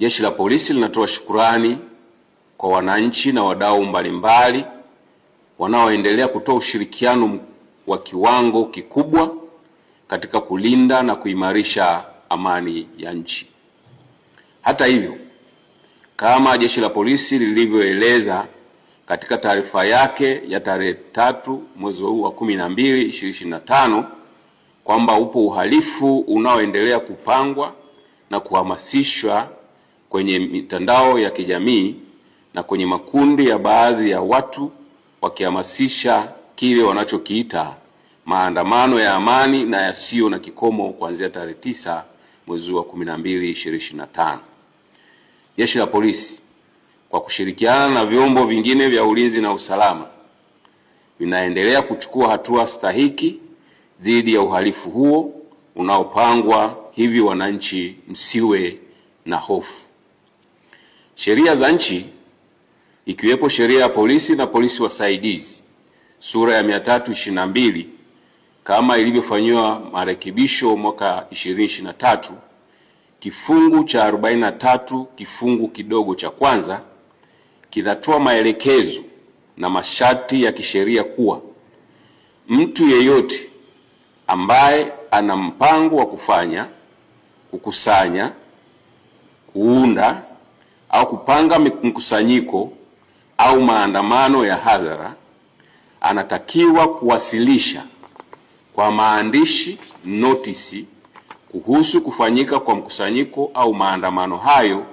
Jeshi la Polisi linatoa shukrani kwa wananchi na wadau mbalimbali wanaoendelea kutoa ushirikiano wa kiwango kikubwa katika kulinda na kuimarisha amani ya nchi. Hata hivyo, kama Jeshi la Polisi lilivyoeleza katika taarifa yake ya tarehe 3 mwezi huu wa 12 2025 kwamba upo uhalifu unaoendelea kupangwa na kuhamasishwa kwenye mitandao ya kijamii na kwenye makundi ya baadhi ya watu wakihamasisha kile wanachokiita maandamano ya amani na yasiyo na kikomo kuanzia tarehe 9 mwezi wa 12 2025. Jeshi la Polisi kwa kushirikiana na vyombo vingine vya ulinzi na usalama vinaendelea kuchukua hatua stahiki dhidi ya uhalifu huo unaopangwa, hivi wananchi msiwe na hofu. Sheria za nchi ikiwepo sheria ya polisi na polisi wasaidizi sura ya 322 kama ilivyofanywa marekebisho mwaka 2023 kifungu cha 43 kifungu kidogo cha kwanza kinatoa maelekezo na masharti ya kisheria kuwa mtu yeyote ambaye ana mpango wa kufanya, kukusanya, kuunda au kupanga mkusanyiko au maandamano ya hadhara anatakiwa kuwasilisha kwa maandishi notisi kuhusu kufanyika kwa mkusanyiko au maandamano hayo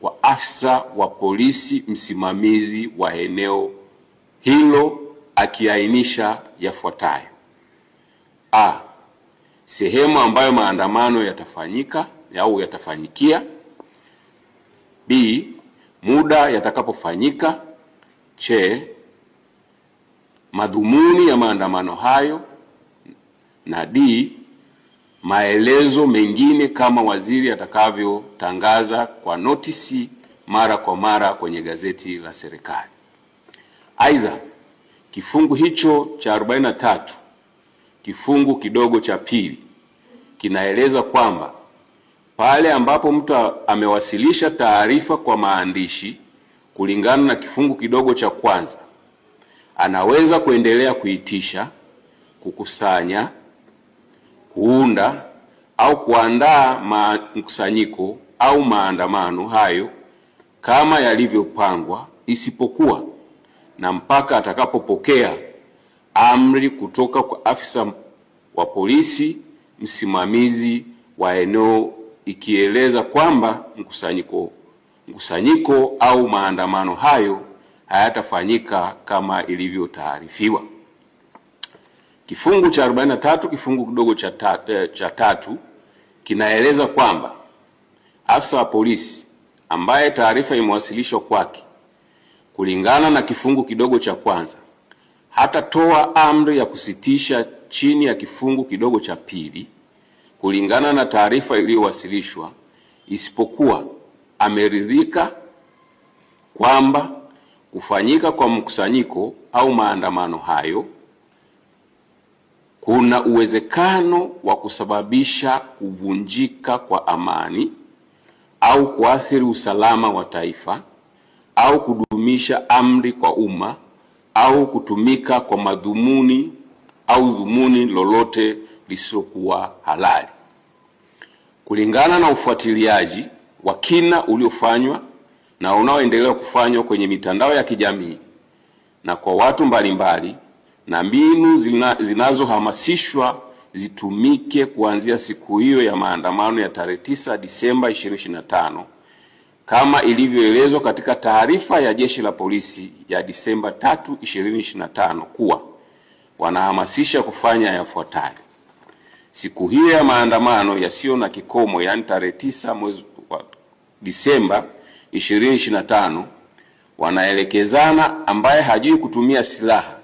kwa afisa wa polisi msimamizi wa eneo hilo, akiainisha yafuatayo: A, sehemu ambayo maandamano yatafanyika au yatafanyikia; B, muda yatakapofanyika; C, madhumuni ya maandamano hayo; na D, maelezo mengine kama waziri atakavyotangaza kwa notisi mara kwa mara kwenye gazeti la serikali. Aidha, kifungu hicho cha 43 kifungu kidogo cha pili kinaeleza kwamba pale ambapo mtu amewasilisha taarifa kwa maandishi kulingana na kifungu kidogo cha kwanza, anaweza kuendelea kuitisha, kukusanya, kuunda au kuandaa mkusanyiko au maandamano hayo kama yalivyopangwa, isipokuwa na mpaka atakapopokea amri kutoka kwa afisa wa polisi msimamizi wa eneo ikieleza kwamba mkusanyiko au maandamano hayo hayatafanyika kama ilivyotaarifiwa. Kifungu cha 43 kifungu kidogo cha tatu kinaeleza kwamba afisa wa polisi ambaye taarifa imewasilishwa kwake kulingana na kifungu kidogo cha kwanza hatatoa amri ya kusitisha chini ya kifungu kidogo cha pili kulingana na taarifa iliyowasilishwa, isipokuwa ameridhika kwamba kufanyika kwa mkusanyiko au maandamano hayo kuna uwezekano wa kusababisha kuvunjika kwa amani au kuathiri usalama wa taifa au kudumisha amri kwa umma au kutumika kwa madhumuni au dhumuni lolote lisiokuwa halali. Kulingana na ufuatiliaji wa kina uliofanywa na unaoendelea kufanywa kwenye mitandao ya kijamii na kwa watu mbalimbali, na mbinu zinazohamasishwa zitumike kuanzia siku hiyo ya maandamano ya tarehe 9 Disemba 2025 kama ilivyoelezwa katika taarifa ya Jeshi la Polisi ya Disemba 3 2025 kuwa wanahamasisha kufanya yafuatayo: siku hiyo ya maandamano yasiyo na kikomo, yani tarehe 9 mwezi wa Disemba 2025, wanaelekezana ambaye hajui kutumia silaha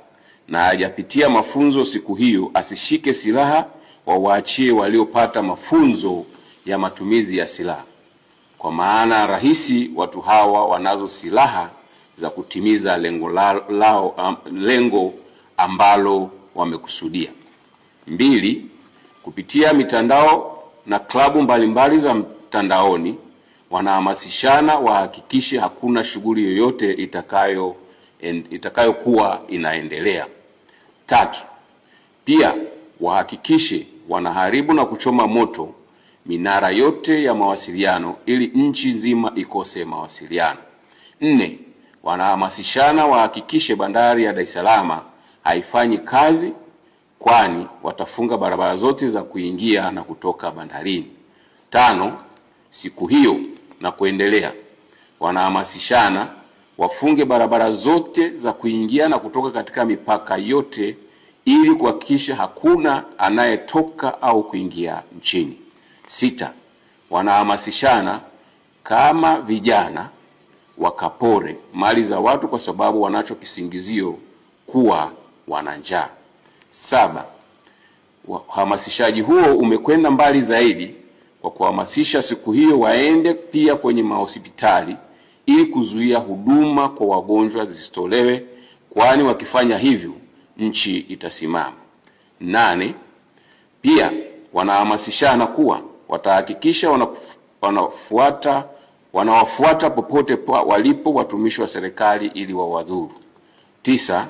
na hajapitia mafunzo siku hiyo asishike silaha, wawaachie waliopata mafunzo ya matumizi ya silaha. Kwa maana rahisi watu hawa wanazo silaha za kutimiza lengo ambalo wamekusudia. 2, kupitia mitandao na klabu mbalimbali za mtandaoni wanahamasishana wahakikishe hakuna shughuli yoyote itakayokuwa inaendelea. 3, pia wahakikishe wanaharibu na kuchoma moto minara yote ya mawasiliano ili nchi nzima ikose mawasiliano. 4, wanahamasishana wahakikishe bandari ya Dar es Salaam haifanyi kazi, kwani watafunga barabara zote za kuingia na kutoka bandarini. 5, siku hiyo na kuendelea wanahamasishana wafunge barabara zote za kuingia na kutoka katika mipaka yote ili kuhakikisha hakuna anayetoka au kuingia nchini. 6, wanahamasishana kama vijana wakapore mali za watu kwa sababu wanacho kisingizio kuwa wana njaa. 7, uhamasishaji huo umekwenda mbali zaidi kwa kuhamasisha siku hiyo waende pia kwenye mahospitali ili kuzuia huduma kwa wagonjwa zisitolewe, kwani wakifanya hivyo nchi itasimama. 8, pia wanahamasishana kuwa watahakikisha wanawafuata popote walipo watumishi wa serikali ili wawadhuru. 9,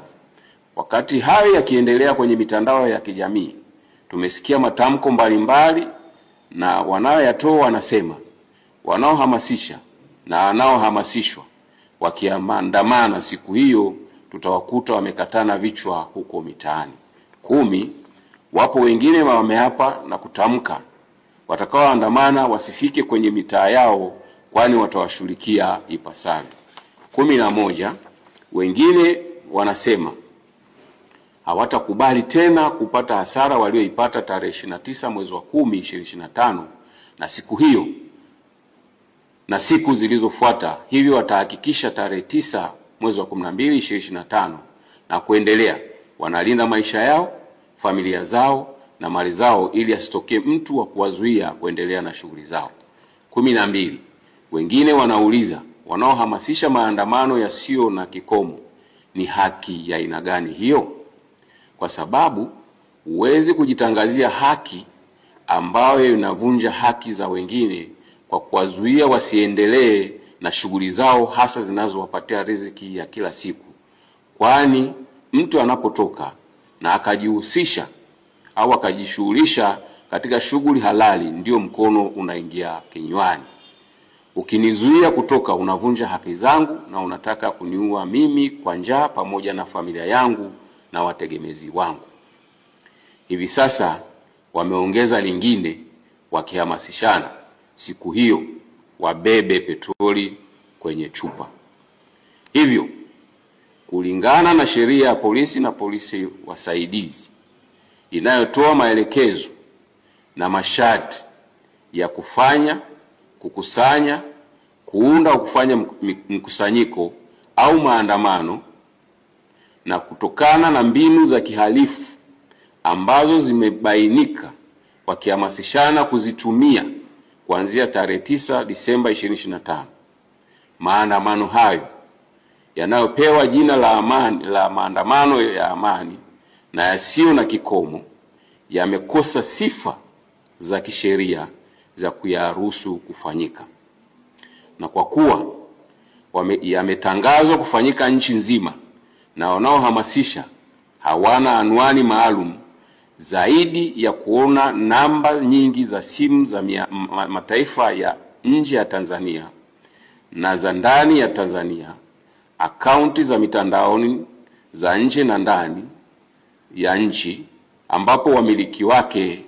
wakati hayo yakiendelea kwenye mitandao ya kijamii, tumesikia matamko mbalimbali na wanaoyatoa wanasema wanaohamasisha na wanaohamasishwa wakiandamana siku hiyo tutawakuta wamekatana vichwa huko mitaani. 10, wapo wengine wameapa na kutamka watakaoandamana wasifike kwenye mitaa yao kwani watawashughulikia ipasavyo. 11, wengine wanasema hawatakubali tena kupata hasara walioipata tarehe 29 mwezi wa 10 2025 na siku hiyo na siku zilizofuata, hivyo watahakikisha tarehe 9 mwezi wa 12 2025 na kuendelea wanalinda maisha yao, familia zao na mali zao ili asitokee mtu wa kuwazuia kuendelea na shughuli zao. 12, wengine wanauliza wanaohamasisha maandamano yasiyo na kikomo ni haki ya aina gani hiyo? Kwa sababu huwezi kujitangazia haki ambayo inavunja haki za wengine kwa kuwazuia wasiendelee na shughuli zao hasa zinazowapatia riziki ya kila siku. Kwani mtu anapotoka na akajihusisha au akajishughulisha katika shughuli halali ndio mkono unaingia kinywani. Ukinizuia kutoka unavunja haki zangu na unataka kuniua mimi kwa njaa pamoja na familia yangu na wategemezi wangu. Hivi sasa wameongeza lingine wakihamasishana siku hiyo wabebe petroli kwenye chupa. Hivyo kulingana na sheria ya polisi na polisi wasaidizi inayotoa maelekezo na masharti ya kufanya, kukusanya, kuunda au kufanya mkusanyiko au maandamano, na kutokana na mbinu za kihalifu ambazo zimebainika wakihamasishana kuzitumia kuanzia tarehe 9 Disemba 2025, maandamano hayo yanayopewa jina la maandamano ya amani na yasiyo na kikomo yamekosa sifa za kisheria za kuyaruhusu kufanyika. Na kwa kuwa yametangazwa kufanyika nchi nzima na wanaohamasisha hawana anwani maalum zaidi ya kuona namba nyingi za simu za mataifa ya nje ya Tanzania na za ndani ya Tanzania, akaunti za mitandaoni za nje na ndani ya nchi ambapo wamiliki wake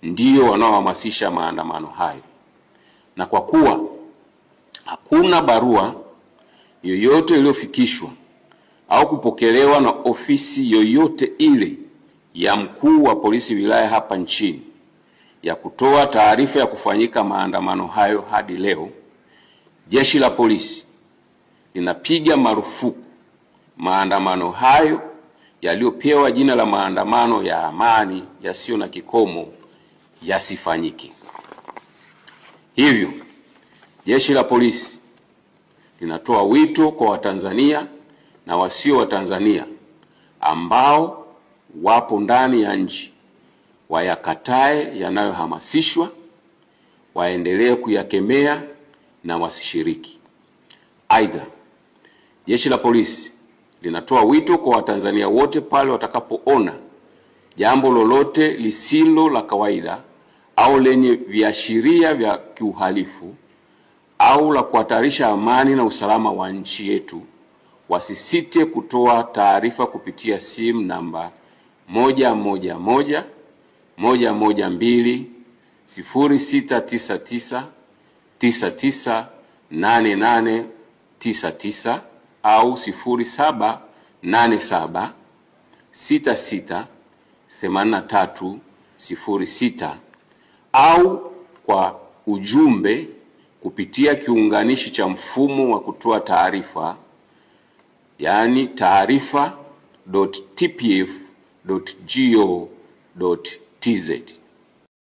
ndio wanaohamasisha maandamano hayo, na kwa kuwa hakuna barua yoyote iliyofikishwa au kupokelewa na ofisi yoyote ile ya mkuu wa polisi wilaya hapa nchini ya kutoa taarifa ya kufanyika maandamano hayo hadi leo, Jeshi la Polisi linapiga marufuku maandamano hayo yaliyopewa jina la maandamano ya amani yasiyo na kikomo yasifanyike. Hivyo Jeshi la Polisi linatoa wito kwa Watanzania na wasio Watanzania ambao wapo ndani ya nchi wayakatae yanayohamasishwa, waendelee kuyakemea na wasishiriki. Aidha, Jeshi la Polisi linatoa wito kwa Watanzania wote pale watakapoona jambo lolote lisilo la kawaida au lenye viashiria vya kiuhalifu au la kuhatarisha amani na usalama wa nchi yetu, wasisite kutoa taarifa kupitia simu namba 111 112 0699 998899 au 0787 66 8306 au kwa ujumbe kupitia kiunganishi cha mfumo wa kutoa taarifa, yani taarifa.tpf.go.tz.